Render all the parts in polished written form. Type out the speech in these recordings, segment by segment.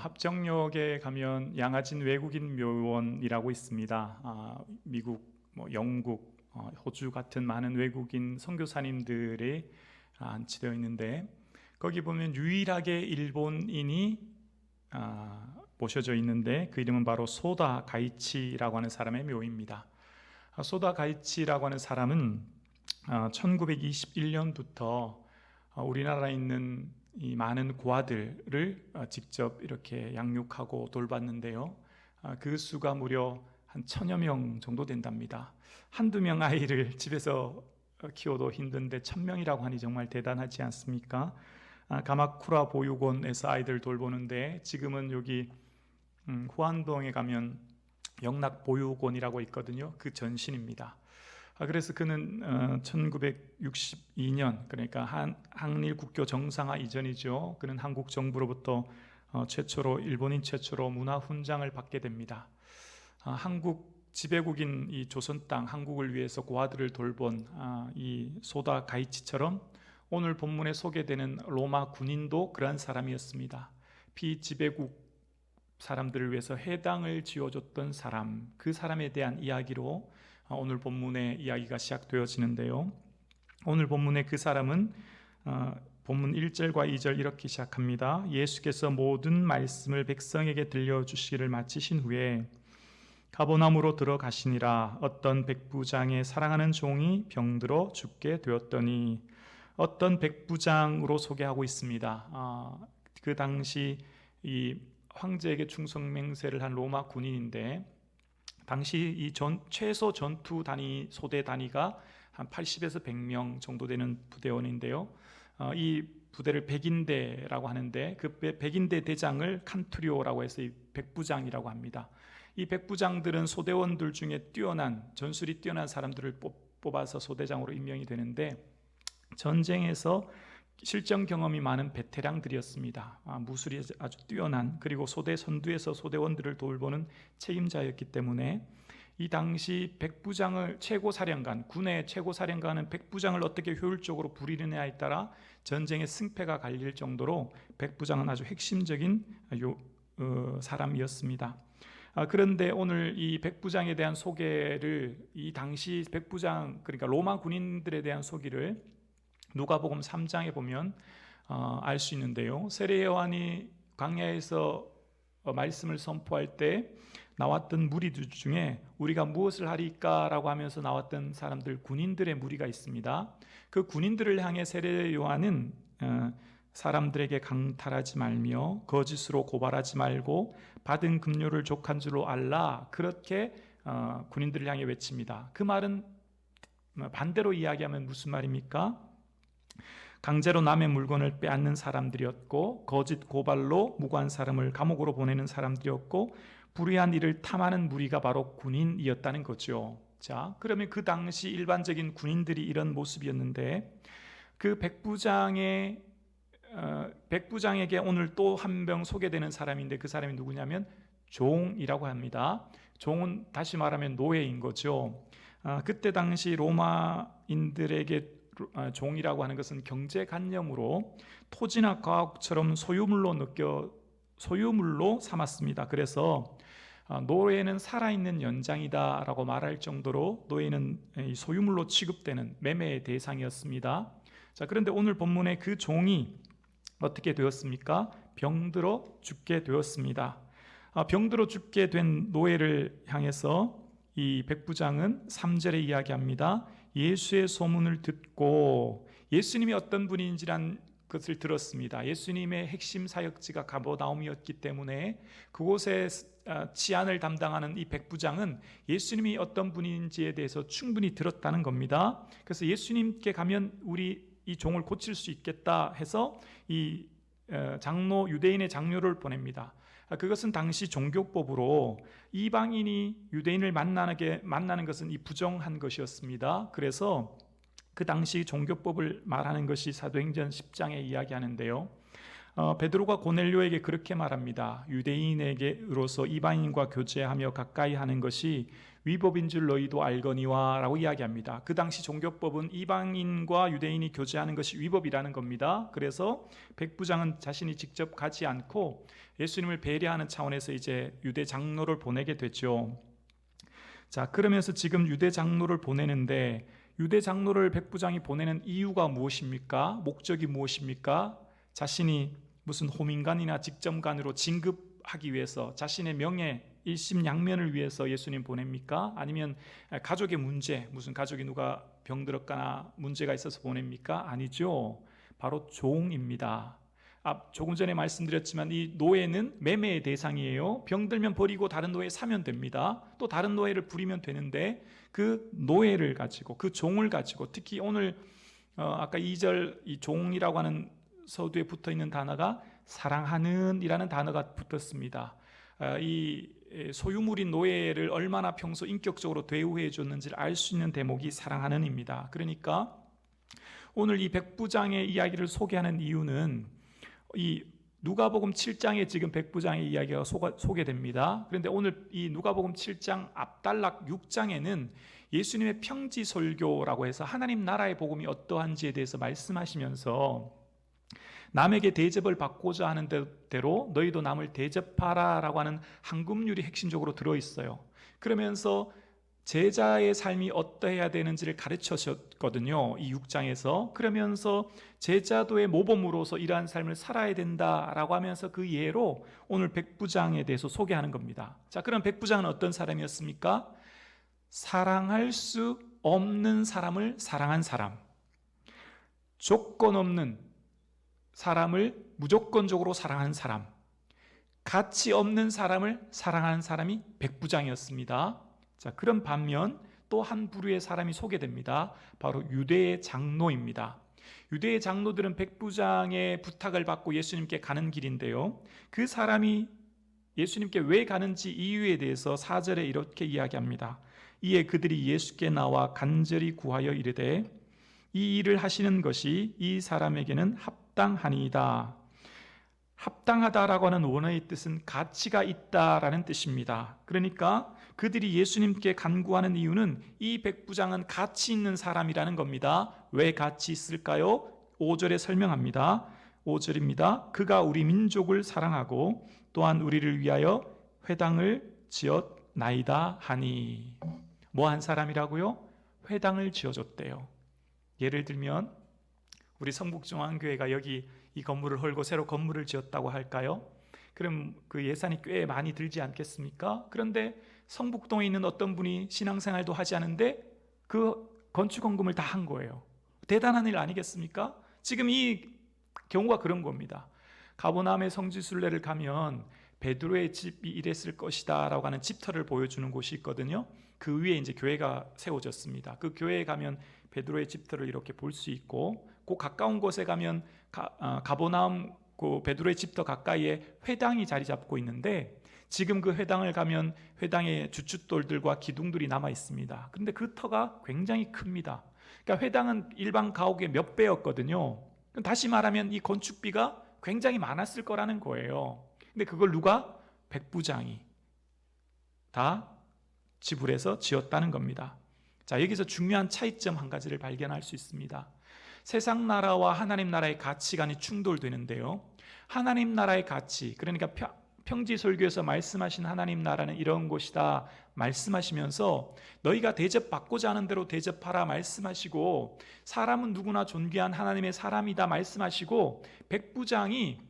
합정역에 가면 양화진 외국인 묘원이라고 있습니다. 미국, 영국, 호주 같은 많은 외국인 선교사님들이 안치되어 있는데, 거기 보면 유일하게 일본인이 모셔져 있는데, 그 이름은 바로 소다 가이치라고 하는 사람의 묘입니다. 소다 가이치라고 하는 사람은 1921년부터 우리나라에 있는 이 많은 고아들을 직접 이렇게 양육하고 돌봤는데요. 그 수가 무려 한 1000여 명 정도 된답니다. 한두 명 아이를 집에서 키워도 힘든데 1000명이라고 하니 정말 대단하지 않습니까? 가마쿠라 보육원에서 아이들 돌보는데, 지금은 여기 후안동에 가면 영락 보육원이라고 있거든요. 그 전신입니다. 그래서 그는 1962년, 그러니까 한일 국교 정상화 이전이죠. 그는 한국 정부로부터 일본인 최초로 문화훈장을 받게 됩니다. 한국 지배국인 이 조선 땅 한국을 위해서 고아들을 돌본 이 소다 가이치처럼 오늘 본문에 소개되는 로마 군인도 그러한 사람이었습니다. 비지배국 사람들을 위해서 해당을 지어줬던 사람, 그 사람에 대한 이야기로 오늘 본문의 이야기가 시작되어지는데요. 오늘 본문의 그 사람은 본문 1절과 2절 이렇게 시작합니다. 예수께서 모든 말씀을 백성에게 들려주시기를 마치신 후에 가버나움으로 들어가시니라. 어떤 백부장의 사랑하는 종이 병들어 죽게 되었더니, 어떤 백부장으로 소개하고 있습니다. 그 당시 이 황제에게 충성 맹세를 한 로마 군인인데, 당시 이 최소 전투 단위, 소대 단위가 한 80에서 100명 정도 되는 부대원인데요. 이 부대를 백인대라고 하는데, 그 백인대 대장을 칸투리오라고 해서 이 백부장이라고 합니다. 이 백부장들은 소대원들 중에 전술이 뛰어난 사람들을 뽑아서 소대장으로 임명이 되는데, 전쟁에서 실전 경험이 많은 베테랑들이었습니다. 무술이 아주 뛰어난, 그리고 소대 선두에서 소대원들을 돌보는 책임자였기 때문에 이 당시 군의 최고사령관은 백부장을 어떻게 효율적으로 부리느냐에 따라 전쟁의 승패가 갈릴 정도로 백부장은 아주 핵심적인 사람이었습니다. 그런데 오늘 이 백부장에 대한 소개를, 이 당시 백부장, 그러니까 로마 군인들에 대한 소개를 누가복음 3장에 보면 알 수 있는데요. 세례 요한이 광야에서 말씀을 선포할 때 나왔던 무리들 중에 우리가 무엇을 하리까라고 하면서 나왔던 사람들, 군인들의 무리가 있습니다. 그 군인들을 향해 세례 요한은 사람들에게 강탈하지 말며 거짓으로 고발하지 말고 받은 급료를 족한 줄로 알라, 그렇게 군인들을 향해 외칩니다. 그 말은 반대로 이야기하면 무슨 말입니까? 강제로 남의 물건을 빼앗는 사람들이었고, 거짓 고발로 무고한 사람을 감옥으로 보내는 사람들이었고, 불의한 일을 탐하는 무리가 바로 군인이었다는 거죠. 자, 그러면 그 당시 일반적인 군인들이 이런 모습이었는데, 그 백부장에게 오늘 또 한 명 소개되는 사람인데, 그 사람이 누구냐면 종이라고 합니다. 종은 다시 말하면 노예인 거죠. 그때 당시 로마인들에게 종이라고 하는 것은 경제관념으로 토지나 가옥처럼 소유물로 삼았습니다. 그래서 노예는 살아있는 연장이다 라고 말할 정도로 노예는 소유물로 취급되는 매매의 대상이었습니다. 자, 그런데 오늘 본문에 그 종이 어떻게 되었습니까? 병들어 죽게 되었습니다. 병들어 죽게 된 노예를 향해서 이 백부장은 3절에 이야기합니다. 예수의 소문을 듣고, 예수님이 어떤 분인지란 것을 들었습니다. 예수님의 핵심 사역지가 가버나움이었기 때문에 그곳에 치안을 담당하는 이 백부장은 예수님이 어떤 분인지에 대해서 충분히 들었다는 겁니다. 그래서 예수님께 가면 우리 이 종을 고칠 수 있겠다 해서 이 유대인의 장로를 보냅니다. 그것은 당시 종교법으로 이방인이 유대인을 만나는 것은 부정한 것이었습니다. 그래서 그 당시 종교법을 말하는 것이 사도행전 10장에 이야기하는데요. 베드로가 고넬료에게 그렇게 말합니다. 유대인에게로서 이방인과 교제하며 가까이 하는 것이 위법인 줄 너희도 알거니와 라고 이야기합니다. 그 당시 종교법은 이방인과 유대인이 교제하는 것이 위법이라는 겁니다. 그래서 백부장은 자신이 직접 가지 않고 예수님을 배려하는 차원에서 이제 유대 장로를 보내게 되죠. 자, 그러면서 지금 유대 장로를 보내는데, 유대 장로를 백부장이 보내는 이유가 무엇입니까? 목적이 무엇입니까? 자신이 무슨 호민관이나 직점관으로 진급하기 위해서, 자신의 명예 일심양면을 위해서 예수님 보냅니까? 아니면 가족의 문제, 무슨 가족이 누가 병들었거나 문제가 있어서 보냅니까? 아니죠. 바로 종입니다. 조금 전에 말씀드렸지만 이 노예는 매매의 대상이에요. 병들면 버리고 다른 노예 사면 됩니다. 또 다른 노예를 부리면 되는데, 그 노예를 가지고, 그 종을 가지고, 특히 오늘 아까 2절 이 종이라고 하는 서두에 붙어있는 단어가 사랑하는 이라는 단어가 붙었습니다. 이 소유물인 노예를 얼마나 평소 인격적으로 대우해 줬는지를 알 수 있는 대목이 사랑하는 입니다. 그러니까 오늘 이 백부장의 이야기를 소개하는 이유는 이 누가복음 7장에 지금 백부장의 이야기가 소개됩니다. 그런데 오늘 이 누가복음 7장 앞단락 6장에는 예수님의 평지설교라고 해서 하나님 나라의 복음이 어떠한지에 대해서 말씀하시면서 남에게 대접을 받고자 하는 대로 너희도 남을 대접하라 라고 하는 한금률이 핵심적으로 들어있어요. 그러면서 제자의 삶이 어떠해야 되는지를 가르쳐줬거든요, 이 6장에서. 그러면서 제자도의 모범으로서 이러한 삶을 살아야 된다라고 하면서 그 예로 오늘 백부장에 대해서 소개하는 겁니다. 자, 그럼 백부장은 어떤 사람이었습니까? 사랑할 수 없는 사람을 사랑한 사람, 조건 없는 사람을 무조건적으로 사랑하는 사람, 가치 없는 사람을 사랑하는 사람이 백부장이었습니다. 자, 그런 반면 또 한 부류의 사람이 소개됩니다. 바로 유대의 장로입니다. 유대의 장로들은 백부장의 부탁을 받고 예수님께 가는 길인데요, 그 사람이 예수님께 왜 가는지 이유에 대해서 4절에 이렇게 이야기합니다. 이에 그들이 예수께 나와 간절히 구하여 이르되 이 일을 하시는 것이 이 사람에게는 합당하니이다. 합당하다라고 하는 원어의 뜻은 가치가 있다라는 뜻입니다. 그러니까 그들이 예수님께 간구하는 이유는 이 백부장은 가치 있는 사람이라는 겁니다. 왜 가치 있을까요? 5절에 설명합니다. 5절입니다. 그가 우리 민족을 사랑하고 또한 우리를 위하여 회당을 지었나이다 하니. 뭐 한 사람이라고요? 회당을 지어줬대요. 예를 들면 우리 성북중앙교회가 여기 이 건물을 헐고 새로 건물을 지었다고 할까요? 그럼 그 예산이 꽤 많이 들지 않겠습니까? 그런데 성북동에 있는 어떤 분이 신앙생활도 하지 않은데 그 건축헌금을 다 한 거예요. 대단한 일 아니겠습니까? 지금 이 경우가 그런 겁니다. 가버나움의 성지순례를 가면 베드로의 집이 이랬을 것이다 라고 하는 집터를 보여주는 곳이 있거든요. 그 위에 이제 교회가 세워졌습니다. 그 교회에 가면 베드로의 집터를 이렇게 볼 수 있고, 그 가까운 곳에 가면 가버나움 그 베드로의 집터 가까이에 회당이 자리 잡고 있는데, 지금 그 회당을 가면 회당에 주춧돌들과 기둥들이 남아 있습니다. 그런데 그 터가 굉장히 큽니다. 그러니까 회당은 일반 가옥의 몇 배였거든요. 다시 말하면 이 건축비가 굉장히 많았을 거라는 거예요. 근데 그걸 누가? 백부장이 다 지불해서 지었다는 겁니다. 자, 여기서 중요한 차이점 한 가지를 발견할 수 있습니다. 세상 나라와 하나님 나라의 가치관이 충돌되는데요, 하나님 나라의 가치, 그러니까 평지설교에서 말씀하신 하나님 나라는 이런 곳이다 말씀하시면서 너희가 대접받고자 하는 대로 대접하라 말씀하시고, 사람은 누구나 존귀한 하나님의 사람이다 말씀하시고, 백부장이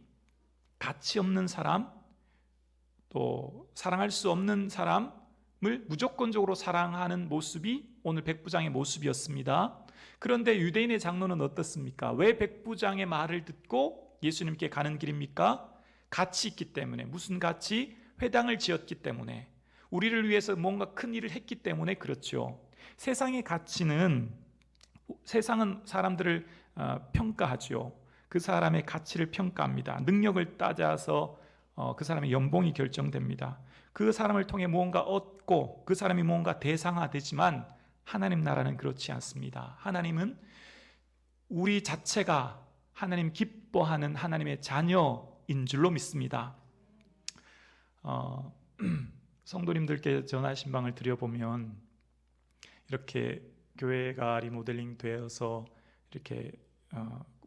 가치 없는 사람, 또 사랑할 수 없는 사람을 무조건적으로 사랑하는 모습이 오늘 백부장의 모습이었습니다. 그런데 유대인의 장로는 어떻습니까? 왜 백부장의 말을 듣고 예수님께 가는 길입니까? 가치 있기 때문에. 무슨 가치? 회당을 지었기 때문에, 우리를 위해서 뭔가 큰 일을 했기 때문에 그렇죠. 세상의 가치는, 세상은 사람들을 평가하죠. 그 사람의 가치를 평가합니다. 능력을 따져서 그 사람의 연봉이 결정됩니다. 그 사람을 통해 무언가 얻고 그 사람이 무언가 대상화되지만 하나님 나라는 그렇지 않습니다. 하나님은 우리 자체가 하나님 기뻐하는 하나님의 자녀인 줄로 믿습니다. 성도님들께 전화 신방을 드려보면 이렇게 교회가 리모델링 되어서 이렇게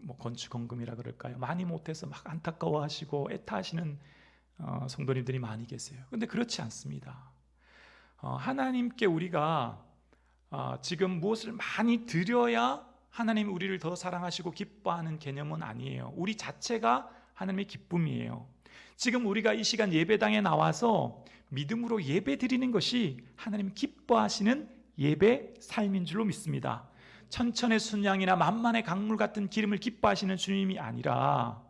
뭐 건축헌금이라 그럴까요? 많이 못해서 막 안타까워하시고 애타하시는 성도님들이 많이 계세요. 근데 그렇지 않습니다. 하나님께 우리가 지금 무엇을 많이 드려야 하나님이 우리를 더 사랑하시고 기뻐하는 개념은 아니에요. 우리 자체가 하나님의 기쁨이에요. 지금 우리가 이 시간 예배당에 나와서 믿음으로 예배 드리는 것이 하나님 기뻐하시는 예배 삶인 줄로 믿습니다. 천천의 순양이나 만만의 강물 같은 기름을 기뻐하시는 주님이 아니라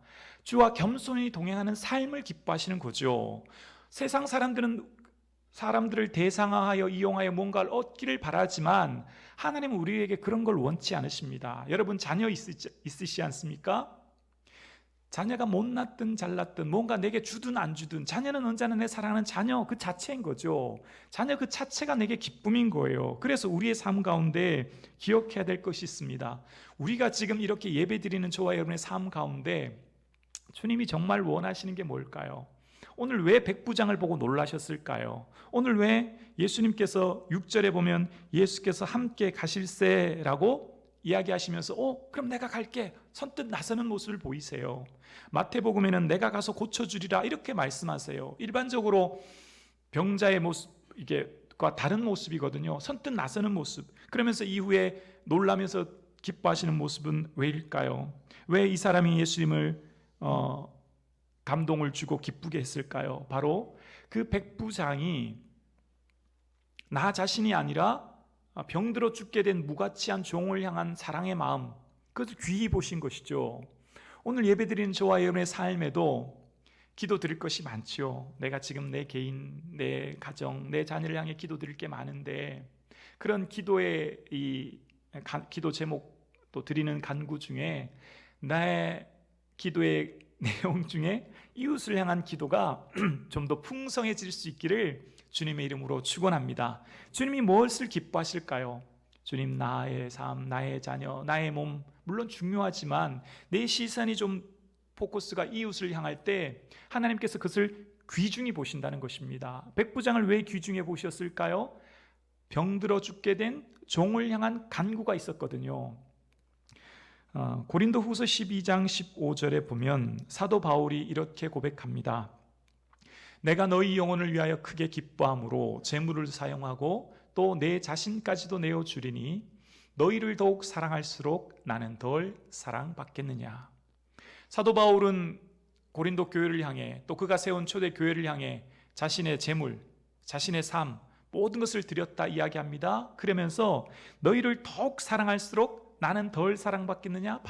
주와 겸손히 동행하는 삶을 기뻐하시는 거죠. 세상 사람들을 대상화하여 이용하여 뭔가를 얻기를 바라지만 하나님은 우리에게 그런 걸 원치 않으십니다. 여러분 자녀 있으시지 않습니까? 자녀가 못났든 잘났든 뭔가 내게 주든 안 주든 자녀는 언제나 내 사랑하는 자녀 그 자체인 거죠. 자녀 그 자체가 내게 기쁨인 거예요. 그래서 우리의 삶 가운데 기억해야 될 것이 있습니다. 우리가 지금 이렇게 예배드리는 저와 여러분의 삶 가운데 주님이 정말 원하시는 게 뭘까요? 오늘 왜 백부장을 보고 놀라셨을까요? 오늘 왜 예수님께서 6절에 보면 예수께서 함께 가실세라고 이야기하시면서 그럼 내가 갈게 선뜻 나서는 모습을 보이세요. 마태복음에는 내가 가서 고쳐주리라 이렇게 말씀하세요. 일반적으로 병자의 모습 이게과 다른 모습이거든요. 선뜻 나서는 모습. 그러면서 이후에 놀라면서 기뻐하시는 모습은 왜일까요? 왜 이 사람이 예수님을 감동을 주고 기쁘게 했을까요? 바로 그 백부장이 나 자신이 아니라 병들어 죽게 된 무가치한 종을 향한 사랑의 마음, 그것을 귀히 보신 것이죠. 오늘 예배드리는 저와 여러분의 삶에도 기도 드릴 것이 많지요. 내가 지금 내 개인, 내 가정, 내 자녀를 향해 기도 드릴 게 많은데 그런 기도의 기도 제목 또 드리는 간구 중에 나의 기도의 내용 중에 이웃을 향한 기도가 좀 더 풍성해질 수 있기를 주님의 이름으로 축원합니다. 주님이 무엇을 기뻐하실까요? 주님 나의 삶, 나의 자녀, 나의 몸 물론 중요하지만 내 시선이 좀 포커스가 이웃을 향할 때 하나님께서 그것을 귀중히 보신다는 것입니다. 백부장을 왜 귀중히 보셨을까요? 병들어 죽게 된 종을 향한 간구가 있었거든요. 고린도후서 12장 15절에 보면 사도 바울이 이렇게 고백합니다. 내가 너희 영혼을 위하여 크게 기뻐함으로 재물을 사용하고 또 내 자신까지도 내어주리니 너희를 더욱 사랑할수록 나는 덜 사랑받겠느냐. 사도 바울은 고린도 교회를 향해 또 그가 세운 초대 교회를 향해 자신의 재물, 자신의 삶 모든 것을 드렸다 이야기합니다. 그러면서 너희를 더욱 사랑할수록 나는 덜 사랑받겠느냐?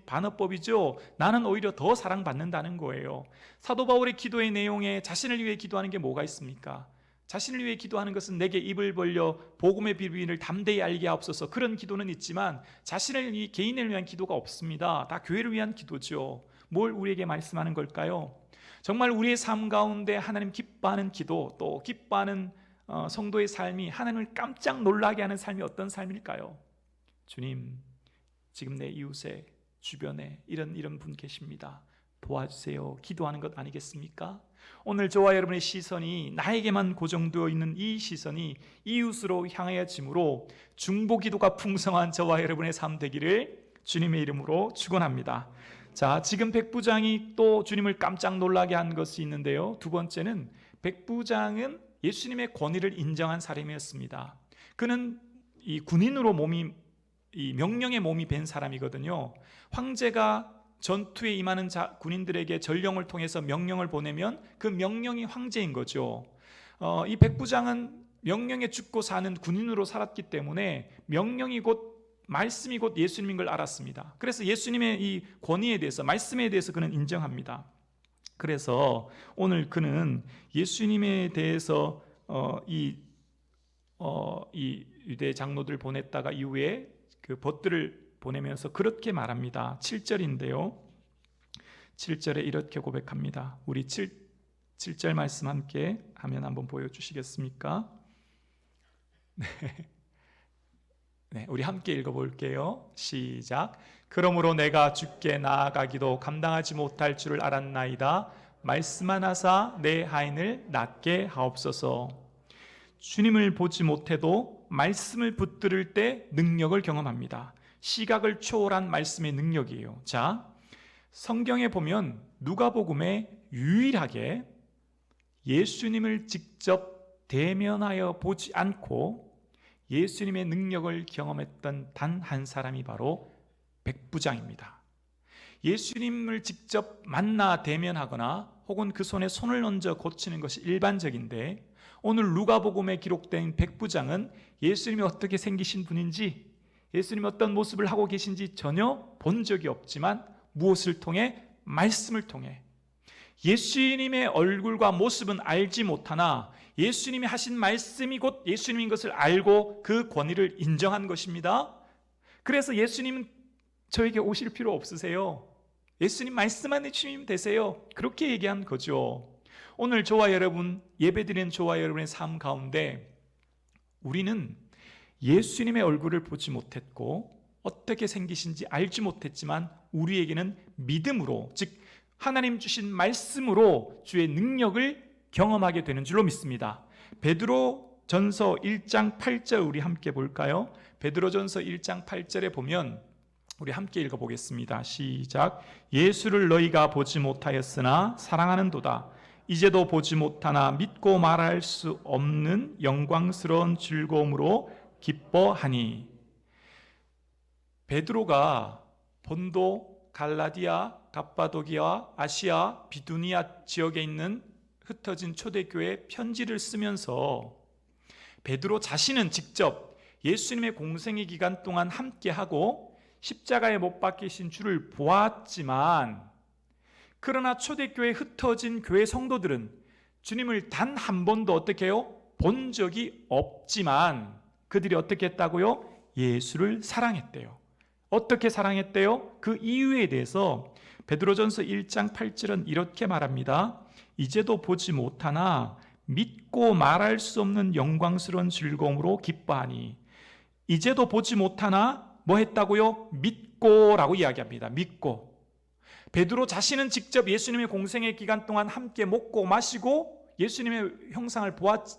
반어법이죠. 나는 오히려 더 사랑받는다는 거예요. 사도 바울의 기도의 내용에 자신을 위해 기도하는 게 뭐가 있습니까? 자신을 위해 기도하는 것은 내게 입을 벌려 복음의 비밀을 담대히 알게 하옵소서 그런 기도는 있지만 자신을 개인을 위한 기도가 없습니다. 다 교회를 위한 기도죠. 뭘 우리에게 말씀하는 걸까요? 정말 우리의 삶 가운데 하나님 기뻐하는 기도 또 기뻐하는 성도의 삶이 하나님을 깜짝 놀라게 하는 삶이 어떤 삶일까요? 주님, 지금 내 이웃에 주변에 이런 분 계십니다. 도와주세요. 기도하는 것 아니겠습니까? 오늘 저와 여러분의 시선이 나에게만 고정되어 있는 이 시선이 이웃으로 향하여짐으로 중보기도가 풍성한 저와 여러분의 삶 되기를 주님의 이름으로 축원합니다. 자, 지금 백부장이 또 주님을 깜짝 놀라게 한 것이 있는데요. 두 번째는 백부장은 예수님의 권위를 인정한 사람이었습니다. 그는 이 군인으로 이 명령의 몸이 된 사람이거든요. 황제가 전투에 임하는 군인들에게 전령을 통해서 명령을 보내면 그 명령이 황제인 거죠. 이 백부장은 명령에 죽고 사는 군인으로 살았기 때문에 명령이 곧 말씀이 곧 예수님인 걸 알았습니다. 그래서 예수님의 이 권위에 대해서 말씀에 대해서 그는 인정합니다. 그래서 오늘 그는 예수님에 대해서 이 유대 장로들 보냈다가 이후에 그 벗들을 보내면서 그렇게 말합니다. 7절인데요. 7절에 이렇게 고백합니다. 우리 7절 말씀 함께 하면 한번 보여주시겠습니까? 네, 우리 함께 읽어볼게요. 시작. 그러므로 내가 주께 나아가기도 감당하지 못할 줄을 알았나이다. 말씀하나사 내 하인을 낫게 하옵소서. 주님을 보지 못해도 말씀을 붙들을 때 능력을 경험합니다. 시각을 초월한 말씀의 능력이에요. 자, 성경에 보면 누가복음에 유일하게 예수님을 직접 대면하여 보지 않고 예수님의 능력을 경험했던 단 한 사람이 바로 백부장입니다. 예수님을 직접 만나 대면하거나 혹은 그 손에 손을 얹어 고치는 것이 일반적인데, 오늘 누가복음에 기록된 백부장은 예수님이 어떻게 생기신 분인지, 예수님이 어떤 모습을 하고 계신지 전혀 본 적이 없지만 무엇을 통해? 말씀을 통해 예수님의 얼굴과 모습은 알지 못하나 예수님이 하신 말씀이 곧 예수님인 것을 알고 그 권위를 인정한 것입니다. 그래서 예수님은 저에게 오실 필요 없으세요. 예수님 말씀만 주시면 되세요. 그렇게 얘기한 거죠. 오늘 저와 여러분, 예배드리는 저와 여러분의 삶 가운데 우리는 예수님의 얼굴을 보지 못했고 어떻게 생기신지 알지 못했지만 우리에게는 믿음으로, 즉 하나님 주신 말씀으로 주의 능력을 경험하게 되는 줄로 믿습니다. 베드로전서 1장 8절 우리 함께 볼까요? 베드로전서 1장 8절에 보면 우리 함께 읽어보겠습니다. 시작. 예수를 너희가 보지 못하였으나 사랑하는도다. 이제도 보지 못하나 믿고 말할 수 없는 영광스러운 즐거움으로 기뻐하니. 베드로가 본도, 갈라디아, 갑바도기아, 아시아, 비두니아 지역에 있는 흩어진 초대교회에 편지를 쓰면서 베드로 자신은 직접 예수님의 공생의 기간 동안 함께하고 십자가에 못 박히신 주를 보았지만, 그러나 초대교회에 흩어진 교회 성도들은 주님을 단 한 번도 어떻게 해요? 본 적이 없지만 그들이 어떻게 했다고요? 예수를 사랑했대요. 어떻게 사랑했대요? 그 이유에 대해서 베드로전서 1장 8절은 이렇게 말합니다. 이제도 보지 못하나 믿고 말할 수 없는 영광스러운 즐거움으로 기뻐하니. 이제도 보지 못하나 뭐 했다고요? 믿고라고 이야기합니다. 믿고. 베드로 자신은 직접 예수님의 공생의 기간 동안 함께 먹고 마시고 예수님의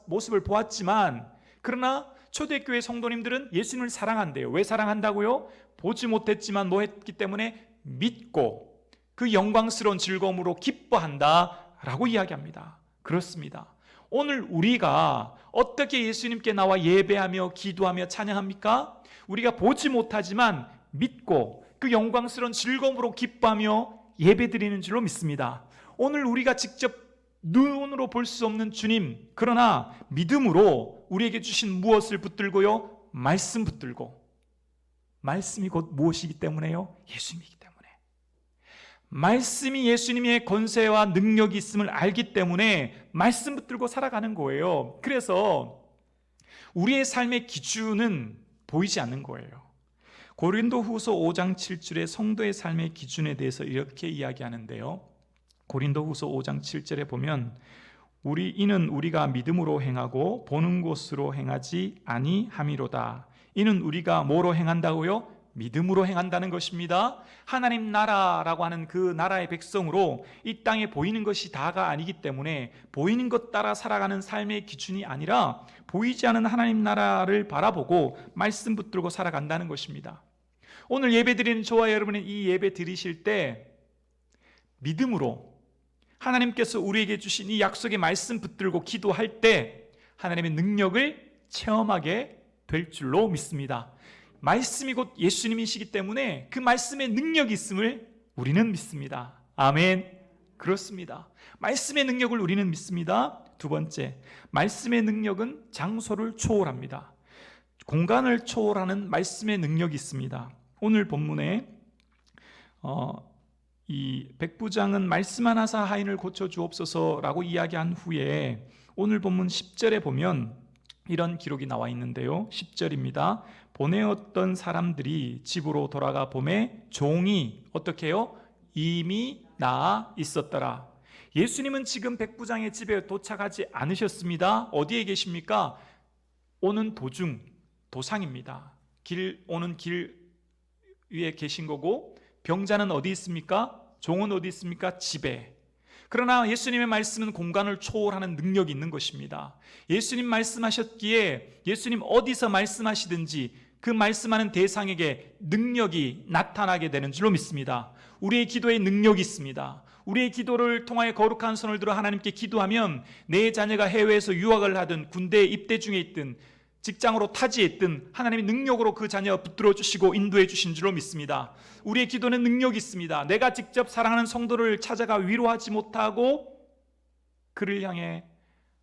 모습을 보았지만, 그러나 초대교회 성도님들은 예수님을 사랑한대요. 왜 사랑한다고요? 보지 못했지만 뭐 했기 때문에? 믿고 그 영광스러운 즐거움으로 기뻐한다라고 이야기합니다. 그렇습니다. 오늘 우리가 어떻게 예수님께 나와 예배하며 기도하며 찬양합니까? 우리가 보지 못하지만 믿고 그 영광스러운 즐거움으로 기뻐하며 예배드리는 줄로 믿습니다. 오늘 우리가 직접 눈으로 볼 수 없는 주님, 그러나 믿음으로 우리에게 주신 무엇을 붙들고요? 말씀 붙들고. 말씀이 곧 무엇이기 때문에요? 예수님이기 때문에. 말씀이 예수님의 권세와 능력이 있음을 알기 때문에 말씀 붙들고 살아가는 거예요. 그래서 우리의 삶의 기준은 보이지 않는 거예요. 고린도후서 5장 7절에 성도의 삶의 기준에 대해서 이렇게 이야기하는데요. 고린도후서 5장 7절에 보면 이는 우리가 믿음으로 행하고 보는 것으로 행하지 아니함이로다. 이는 우리가 뭐로 행한다고요? 믿음으로 행한다는 것입니다. 하나님 나라라고 하는 그 나라의 백성으로 이 땅에 보이는 것이 다가 아니기 때문에 보이는 것 따라 살아가는 삶의 기준이 아니라 보이지 않는 하나님 나라를 바라보고 말씀 붙들고 살아간다는 것입니다. 오늘 예배 드리는 저와 여러분은 이 예배 드리실 때 믿음으로 하나님께서 우리에게 주신 이 약속의 말씀 붙들고 기도할 때 하나님의 능력을 체험하게 될 줄로 믿습니다. 말씀이 곧 예수님이시기 때문에 그 말씀의 능력이 있음을 우리는 믿습니다. 아멘. 그렇습니다. 말씀의 능력을 우리는 믿습니다. 두 번째, 말씀의 능력은 장소를 초월합니다. 공간을 초월하는 말씀의 능력이 있습니다. 오늘 본문에 이 백부장은 말씀하나사 하인을 고쳐주옵소서라고 이야기한 후에 오늘 본문 10절에 보면 이런 기록이 나와 있는데요. 10절입니다. 보내었던 사람들이 집으로 돌아가 보매 종이 어떻게 해요? 이미 나아 있었더라. 예수님은 지금 백부장의 집에 도착하지 않으셨습니다. 어디에 계십니까? 오는 도중 도상입니다. 오는 길 위에 계신 거고, 병자는 어디 있습니까? 종은 어디 있습니까? 집에. 그러나 예수님의 말씀은 공간을 초월하는 능력이 있는 것입니다. 예수님 말씀하셨기에 예수님 어디서 말씀하시든지 그 말씀하는 대상에게 능력이 나타나게 되는 줄로 믿습니다. 우리의 기도에 능력이 있습니다. 우리의 기도를 통하여 거룩한 손을 들어 하나님께 기도하면 내 자녀가 해외에서 유학을 하든 군대에 입대 중에 있든 직장으로 타지했든 하나님의 능력으로 그 자녀 붙들어 주시고 인도해 주신 줄로 믿습니다. 우리의 기도는 능력이 있습니다. 내가 직접 사랑하는 성도를 찾아가 위로하지 못하고 그를 향해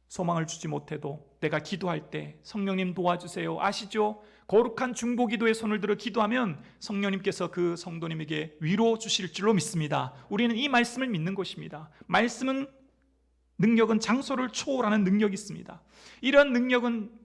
소망을 주지 못해도 내가 기도할 때 성령님 도와주세요. 아시죠? 거룩한 중보기도의 손을 들어 기도하면 성령님께서 그 성도님에게 위로 주실 줄로 믿습니다. 우리는 이 말씀을 믿는 것입니다. 말씀은 능력은 장소를 초월하는 능력이 있습니다. 이런 능력은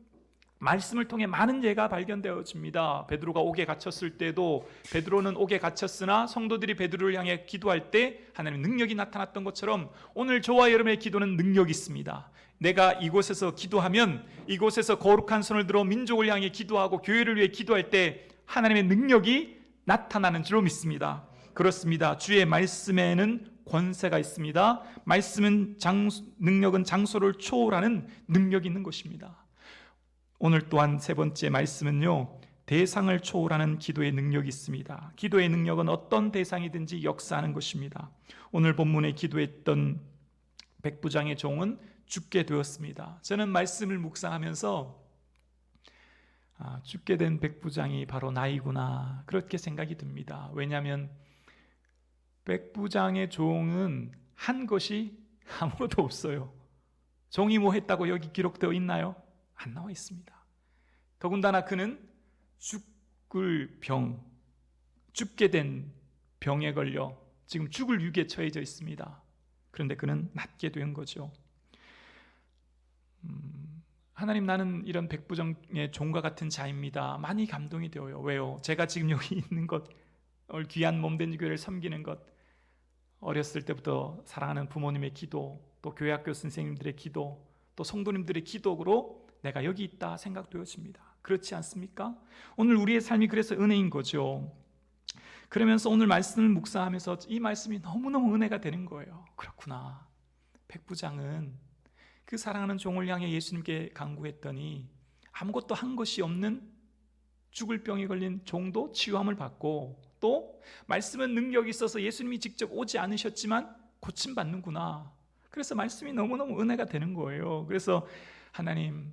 말씀을 통해 많은 예가 발견되어집니다. 베드로가 옥에 갇혔을 때도 베드로는 옥에 갇혔으나 성도들이 베드로를 향해 기도할 때 하나님의 능력이 나타났던 것처럼 오늘 저와 여러분의 기도는 능력이 있습니다. 내가 이곳에서 기도하면 이곳에서 거룩한 손을 들어 민족을 향해 기도하고 교회를 위해 기도할 때 하나님의 능력이 나타나는 줄로 믿습니다. 그렇습니다. 주의 말씀에는 권세가 있습니다. 말씀은 능력은 장소를 초월하는 능력이 있는 것입니다. 오늘 또한 세 번째 말씀은요, 대상을 초월하는 기도의 능력이 있습니다. 기도의 능력은 어떤 대상이든지 역사하는 것입니다. 오늘 본문에 기도했던 백부장의 종은 죽게 되었습니다. 저는 말씀을 묵상하면서 죽게 된 백부장이 바로 나이구나 그렇게 생각이 듭니다. 왜냐하면 백부장의 종은 한 것이 아무것도 없어요. 종이 뭐 했다고 여기 기록되어 있나요? 안 나와 있습니다. 더군다나 그는 죽게 된 병에 걸려 지금 죽을 위기에 처해져 있습니다. 그런데 그는 낫게 된 거죠. 하나님, 나는 이런 백부장의 종과 같은 자입니다. 많이 감동이 되어요. 왜요? 제가 지금 여기 있는 것, 귀한 몸된 교회를 섬기는 것, 어렸을 때부터 사랑하는 부모님의 기도, 또 교회학교 선생님들의 기도, 또 성도님들의 기도로 내가 여기 있다 생각되어집니다. 그렇지 않습니까? 오늘 우리의 삶이 그래서 은혜인 거죠. 그러면서 오늘 말씀을 묵상하면서 이 말씀이 너무너무 은혜가 되는 거예요. 그렇구나. 백부장은 그 사랑하는 종을 향해 예수님께 간구했더니 아무것도 한 것이 없는 죽을 병에 걸린 종도 치유함을 받고, 또 말씀은 능력이 있어서 예수님이 직접 오지 않으셨지만 고침받는구나. 그래서 말씀이 너무너무 은혜가 되는 거예요. 그래서 하나님,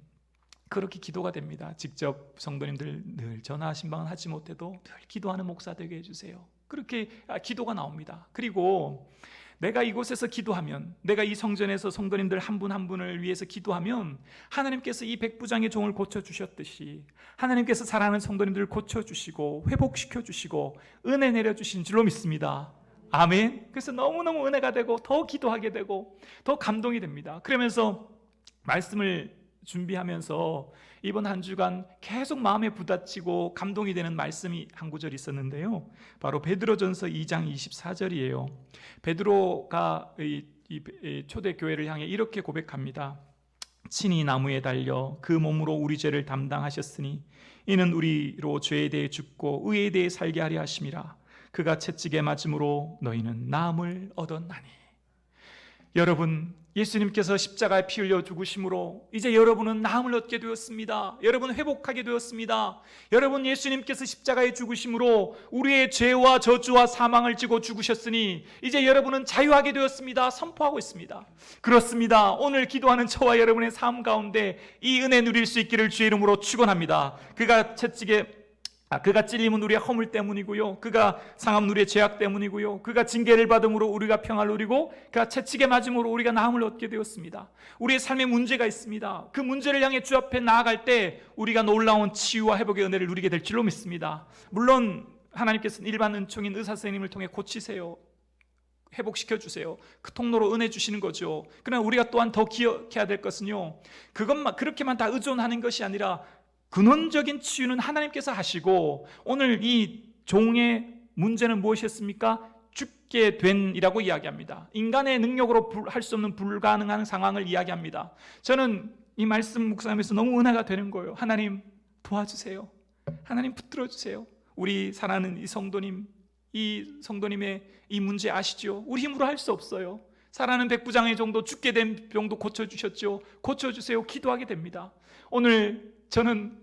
그렇게 기도가 됩니다. 직접 성도님들 늘 전화 신방은 하지 못해도 늘 기도하는 목사 되게 해주세요. 그렇게 기도가 나옵니다. 그리고 내가 이곳에서 기도하면, 내가 이 성전에서 성도님들 한 분 한 분을 위해서 기도하면 하나님께서 이 백부장의 종을 고쳐주셨듯이 하나님께서 사랑하는 성도님들을 고쳐주시고 회복시켜주시고 은혜 내려주신 줄로 믿습니다. 아멘. 그래서 너무너무 은혜가 되고 더 기도하게 되고 더 감동이 됩니다. 그러면서 말씀을 준비하면서 이번 한 주간 계속 마음에 부딪히고 감동이 되는 말씀이 한 구절 있었는데요, 바로 베드로전서 2장 24절이에요. 베드로가 이 초대교회를 향해 이렇게 고백합니다. 친히 나무에 달려 그 몸으로 우리 죄를 담당하셨으니 이는 우리로 죄에 대해 죽고 의에 대해 살게 하려 하심이라. 그가 채찍에 맞음으로 너희는 나음을 얻었나니. 여러분, 예수님께서 십자가에 피 흘려 죽으심으로 이제 여러분은 나음을 얻게 되었습니다. 여러분 회복하게 되었습니다. 여러분, 예수님께서 십자가에 죽으심으로 우리의 죄와 저주와 사망을 지고 죽으셨으니 이제 여러분은 자유하게 되었습니다. 선포하고 있습니다. 그렇습니다. 오늘 기도하는 저와 여러분의 삶 가운데 이 은혜 누릴 수 있기를 주의 이름으로 축원합니다. 그가 찔림은 우리의 허물 때문이고요, 그가 상함은 우리의 죄악 때문이고요, 그가 징계를 받음으로 우리가 평화를 누리고 그가 채찍에 맞음으로 우리가 나음을 얻게 되었습니다. 우리의 삶에 문제가 있습니다. 그 문제를 향해 주 앞에 나아갈 때 우리가 놀라운 치유와 회복의 은혜를 누리게 될 줄로 믿습니다. 물론 하나님께서는 일반 은총인 의사 선생님을 통해 고치세요, 회복시켜주세요. 그 통로로 은혜 주시는 거죠. 그러나 우리가 또한 더 기억해야 될 것은요, 그렇게만 다 의존하는 것이 아니라 근원적인 치유는 하나님께서 하시고, 오늘 이 종의 문제는 무엇이었습니까? 죽게 된이라고 이야기합니다. 인간의 능력으로 할 수 없는 불가능한 상황을 이야기합니다. 저는 이 말씀 묵상하면서 너무 은혜가 되는 거예요. 하나님 도와주세요. 하나님 붙들어 주세요. 우리 사랑하는 이 성도님의 이 문제 아시죠? 우리 힘으로 할 수 없어요. 사랑하는 백부장의 정도, 죽게 된 병도 고쳐주셨죠. 고쳐주세요. 기도하게 됩니다. 오늘 저는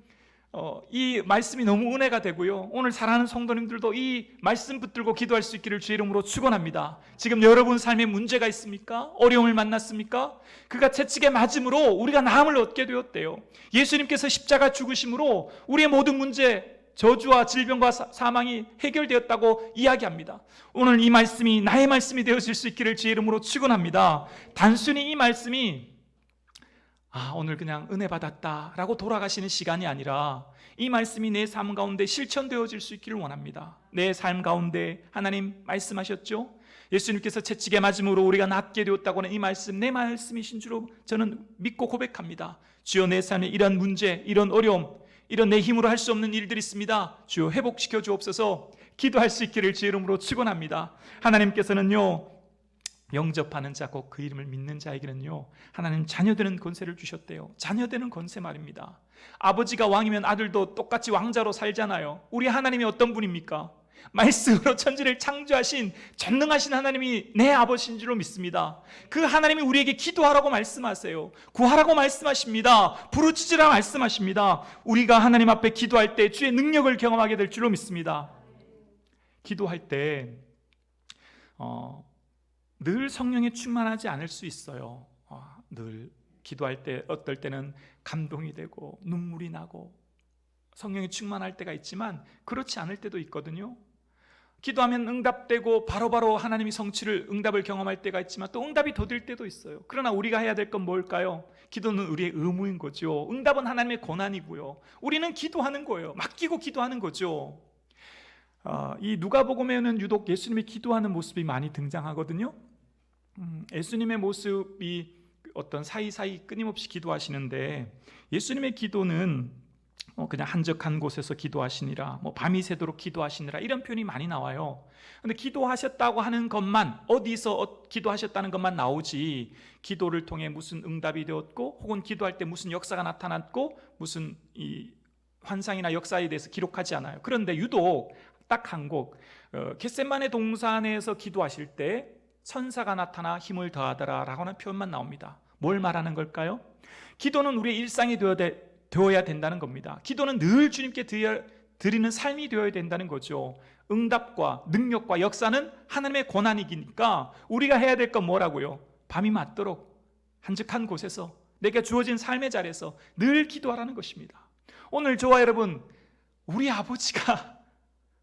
이 말씀이 너무 은혜가 되고요, 오늘 사랑하는 성도님들도 이 말씀 붙들고 기도할 수 있기를 주의 이름으로 축원합니다. 지금 여러분 삶에 문제가 있습니까? 어려움을 만났습니까? 그가 채찍에 맞음으로 우리가 나음을 얻게 되었대요. 예수님께서 십자가 죽으심으로 우리의 모든 문제, 저주와 질병과 사망이 해결되었다고 이야기합니다. 오늘 이 말씀이 나의 말씀이 되어질 수 있기를 주의 이름으로 축원합니다. 단순히 이 말씀이 오늘 그냥 은혜 받았다라고 돌아가시는 시간이 아니라 이 말씀이 내 삶 가운데 실천되어질 수 있기를 원합니다. 내 삶 가운데 하나님 말씀하셨죠? 예수님께서 채찍에 맞음으로 우리가 낫게 되었다고 하는 이 말씀, 내 말씀이신 줄로 저는 믿고 고백합니다. 주여, 내 삶에 이런 문제, 이런 어려움, 이런 내 힘으로 할 수 없는 일들이 있습니다. 주여, 회복시켜 주옵소서. 기도할 수 있기를 주의 이름으로 축원합니다. 하나님께서는요, 영접하는 자, 곧 그 이름을 믿는 자에게는요, 하나님 자녀되는 권세를 주셨대요. 자녀되는 권세 말입니다. 아버지가 왕이면 아들도 똑같이 왕자로 살잖아요. 우리 하나님이 어떤 분입니까? 말씀으로 천지를 창조하신 전능하신 하나님이 내 아버지인 줄로 믿습니다. 그 하나님이 우리에게 기도하라고 말씀하세요. 구하라고 말씀하십니다. 부르짖으라 말씀하십니다. 우리가 하나님 앞에 기도할 때 주의 능력을 경험하게 될 줄로 믿습니다. 기도할 때 늘 성령에 충만하지 않을 수 있어요. 늘 기도할 때 어떨 때는 감동이 되고 눈물이 나고 성령에 충만할 때가 있지만 그렇지 않을 때도 있거든요. 기도하면 응답되고 바로바로 하나님이 응답을 경험할 때가 있지만 또 응답이 더딜 때도 있어요. 그러나 우리가 해야 될 건 뭘까요? 기도는 우리의 의무인 거죠. 응답은 하나님의 권한이고요, 우리는 기도하는 거예요. 맡기고 기도하는 거죠. 이 누가복음에는 유독 예수님이 기도하는 모습이 많이 등장하거든요. 예수님의 모습이 어떤 사이사이 끊임없이 기도하시는데, 예수님의 기도는 그냥 한적한 곳에서 기도하시니라, 밤이 새도록 기도하시니라, 이런 표현이 많이 나와요. 근데 기도하셨다고 하는 것만, 어디서 기도하셨다는 것만 나오지, 기도를 통해 무슨 응답이 되었고 혹은 기도할 때 무슨 역사가 나타났고 무슨 이 환상이나 역사에 대해서 기록하지 않아요. 그런데 유독 딱 한 곳, 겟세마네 동산에서 기도하실 때 천사가 나타나 힘을 더하더라 라고 하는 표현만 나옵니다. 뭘 말하는 걸까요? 기도는 우리의 일상이 되어야 된다는 겁니다. 기도는 늘 주님께 드리는 삶이 되어야 된다는 거죠. 응답과 능력과 역사는 하나님의 권한이니까 우리가 해야 될 건 뭐라고요? 밤이 맞도록 한적한 곳에서 내게 주어진 삶의 자리에서 늘 기도하라는 것입니다. 오늘 저와 여러분, 우리 아버지가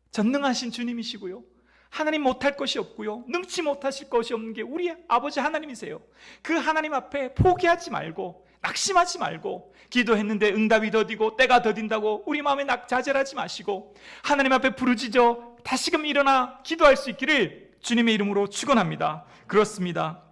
전능하신 주님이시고요, 하나님 못할 것이 없고요, 능치 못하실 것이 없는 게 우리 아버지 하나님이세요. 그 하나님 앞에 포기하지 말고 낙심하지 말고, 기도했는데 응답이 더디고 때가 더딘다고 우리 마음에 좌절하지 마시고 하나님 앞에 부르짖어 다시금 일어나 기도할 수 있기를 주님의 이름으로 축원합니다. 그렇습니다.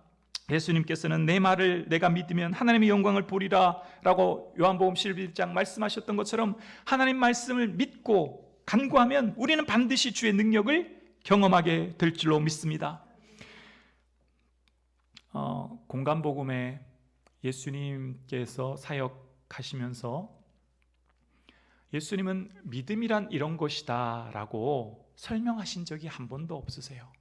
예수님께서는 내 말을 내가 믿으면 하나님의 영광을 보리라 라고 요한복음 11장 말씀하셨던 것처럼, 하나님 말씀을 믿고 간구하면 우리는 반드시 주의 능력을 경험하게 될 줄로 믿습니다. 공간복음에 예수님께서 사역하시면서 예수님은 믿음이란 이런 것이다 라고 설명하신 적이 한 번도 없으세요.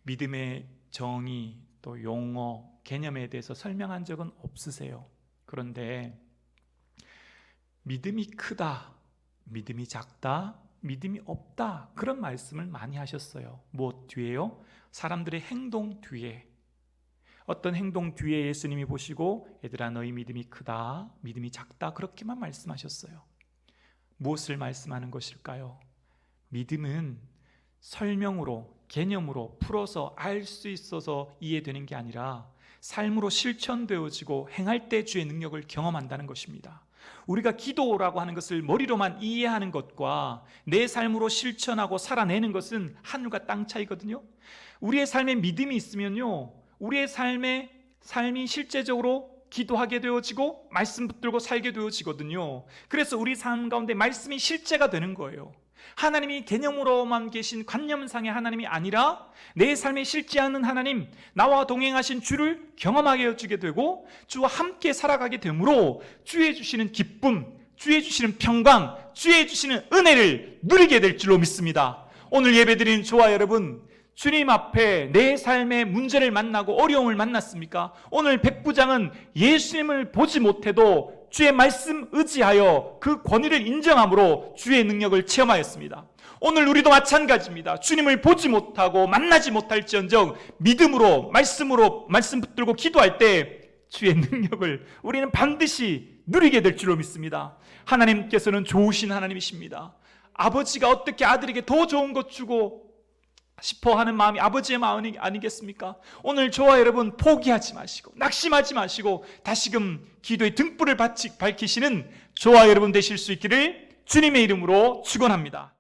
믿음의 정의, 또 용어, 개념에 대해서 설명한 적은 없으세요. 그런데 믿음이 크다, 믿음이 작다, 믿음이 없다, 그런 말씀을 많이 하셨어요. 무엇 뒤에요? 사람들의 행동 뒤에, 어떤 행동 뒤에 예수님이 보시고 얘들아 너희 믿음이 크다, 믿음이 작다, 그렇게만 말씀하셨어요. 무엇을 말씀하는 것일까요? 믿음은 설명으로, 개념으로 풀어서 알 수 있어서 이해되는 게 아니라 삶으로 실천되어지고 행할 때 주의 능력을 경험한다는 것입니다. 우리가 기도라고 하는 것을 머리로만 이해하는 것과 내 삶으로 실천하고 살아내는 것은 하늘과 땅 차이거든요. 우리의 삶에 믿음이 있으면요, 우리의 삶이 실제적으로 기도하게 되어지고 말씀 붙들고 살게 되어지거든요. 그래서 우리 삶 가운데 말씀이 실제가 되는 거예요. 하나님이 개념으로만 계신 관념상의 하나님이 아니라 내 삶에 실제하는 하나님, 나와 동행하신 주를 경험하게 해주게 되고 주와 함께 살아가게 되므로 주의 주시는 기쁨, 주의 주시는 평강, 주의 주시는 은혜를 누리게 될 줄로 믿습니다. 오늘 예배드리는 저와 여러분, 주님 앞에 내 삶의 문제를 만나고 어려움을 만났습니까? 오늘 백부장은 예수님을 보지 못해도 주의 말씀 의지하여 그 권위를 인정함으로 주의 능력을 체험하였습니다. 오늘 우리도 마찬가지입니다. 주님을 보지 못하고 만나지 못할지언정 믿음으로 말씀 붙들고 기도할 때 주의 능력을 우리는 반드시 누리게 될 줄로 믿습니다. 하나님께서는 좋으신 하나님이십니다. 아버지가 어떻게 아들에게 더 좋은 것 주고 싶어 하는 마음이 아버지의 마음이 아니겠습니까? 오늘 저와 여러분 포기하지 마시고 낙심하지 마시고 다시금 기도의 등불을 밝히시는 저와 여러분 되실 수 있기를 주님의 이름으로 축원합니다.